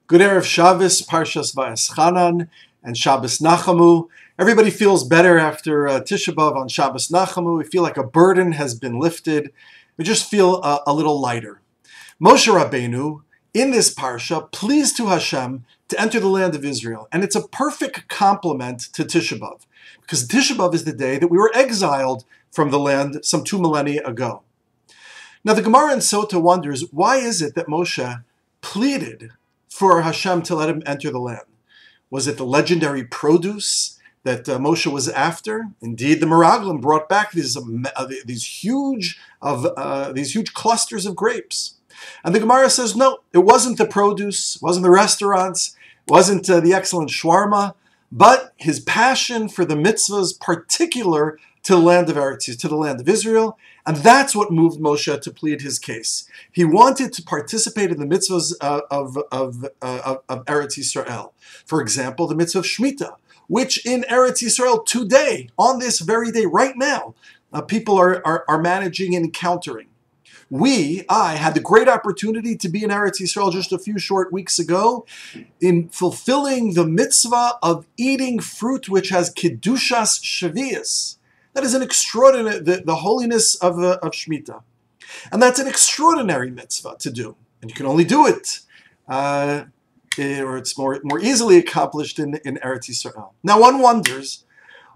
Good Erev Shabbos, Parshas Vayeschanan, and Shabbos Nacahmu. Everybody feels better after Tisha B'Av on Shabbos Nacahmu. We feel like a burden has been lifted. We just feel a little lighter. Moshe Rabbeinu, in this parsha, pleased to Hashem to enter the land of Israel. And it's a perfect complement to Tisha B'Av, because Tisha B'Av is the day that we were exiled from the land some 2 millennia ago. Now the Gemara in Sota wonders, why is it that Moshe pleaded for Hashem to let him enter the land? Was it the legendary produce that Moshe was after? Indeed, the Meraglim brought back these huge clusters of grapes. And the Gemara says, no, it wasn't the produce, it wasn't the restaurants, it wasn't the excellent shawarma, but his passion for the mitzvahs particular to the land of Eretz, to the land of Israel, and that's what moved Moshe to plead his case. He wanted to participate in the mitzvahs of Eretz Yisrael. For example, the mitzvah of Shemitah, which in Eretz Yisrael today, on this very day, right now, people are managing and encountering. I had the great opportunity to be in Eretz Yisrael just a few short weeks ago in fulfilling the mitzvah of eating fruit which has Kedushas Shavias. That is an extraordinary, the holiness of Shemitah. And that's an extraordinary mitzvah to do. And you can only do it, or it's more easily accomplished in Eretz Yisrael. Now one wonders,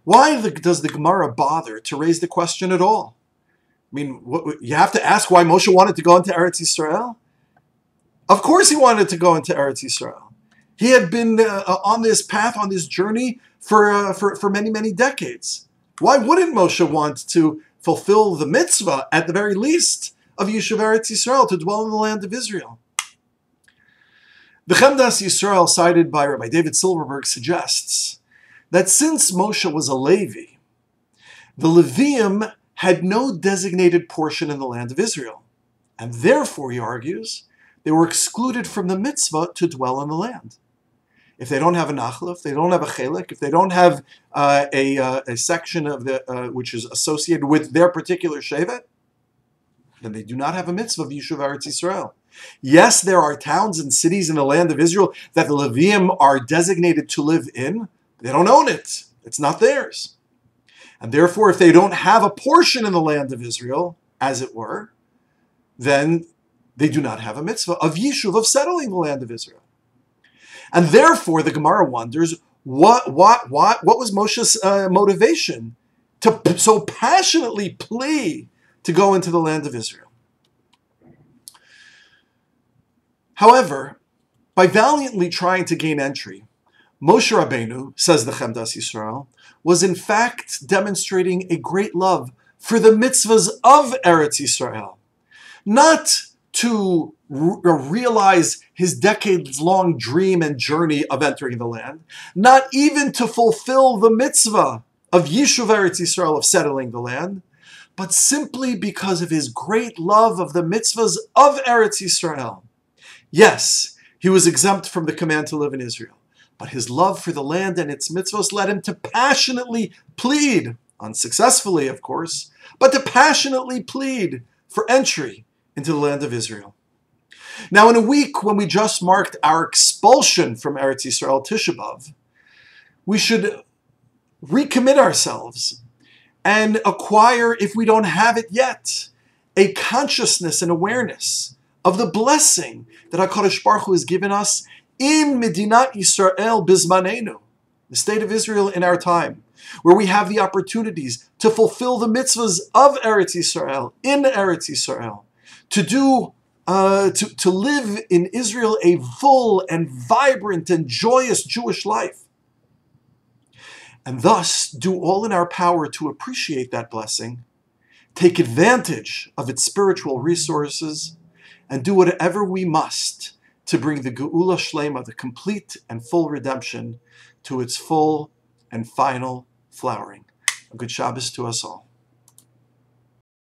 why does the Gemara bother to raise the question at all? I mean, you have to ask why Moshe wanted to go into Eretz Yisrael? Of course he wanted to go into Eretz Yisrael. He had been on this path, on this journey for many, many decades. Why wouldn't Moshe want to fulfill the mitzvah, at the very least, of Yishuv Eretz Yisrael, to dwell in the land of Israel? The Chemdas Yisrael, cited by Rabbi David Silverberg, suggests that since Moshe was a Levi, the Leviim had no designated portion in the land of Israel. And therefore, he argues, they were excluded from the mitzvah to dwell in the land. If they don't have a nachla, if they don't have a chelik, if they don't have a section of the which is associated with their particular shevet, then they do not have a mitzvah of Yishuv Eretz Yisrael. Yes, there are towns and cities in the land of Israel that the Leviim are designated to live in. They don't own it. It's not theirs. And therefore, if they don't have a portion in the land of Israel, as it were, then they do not have a mitzvah of Yishuv, of settling the land of Israel. And therefore, the Gemara wonders, what was Moshe's motivation to so passionately plea to go into the land of Israel? However, by valiantly trying to gain entry, Moshe Rabbeinu, says the Chemdas Yisrael, was in fact demonstrating a great love for the mitzvahs of Eretz Yisrael, not to realize his decades-long dream and journey of entering the land, not even to fulfill the mitzvah of Yishuv Eretz Yisrael, of settling the land, but simply because of his great love of the mitzvahs of Eretz Yisrael. Yes, he was exempt from the command to live in Israel, but his love for the land and its mitzvahs led him to passionately plead, unsuccessfully of course, but to passionately plead for entry into the land of Israel. Now, in a week when we just marked our expulsion from Eretz Yisrael, Tisha B'Av, we should recommit ourselves and acquire, if we don't have it yet, a consciousness and awareness of the blessing that HaKadosh Baruch Hu has given us in Medinat Yisrael Bizmanenu, the state of Israel in our time, where we have the opportunities to fulfill the mitzvahs of Eretz Yisrael, in Eretz Yisrael, to live in Israel a full and vibrant and joyous Jewish life, and thus do all in our power to appreciate that blessing, take advantage of its spiritual resources, and do whatever we must to bring the Geula Shlema, the complete and full redemption, to its full and final flowering. A good Shabbos to us all.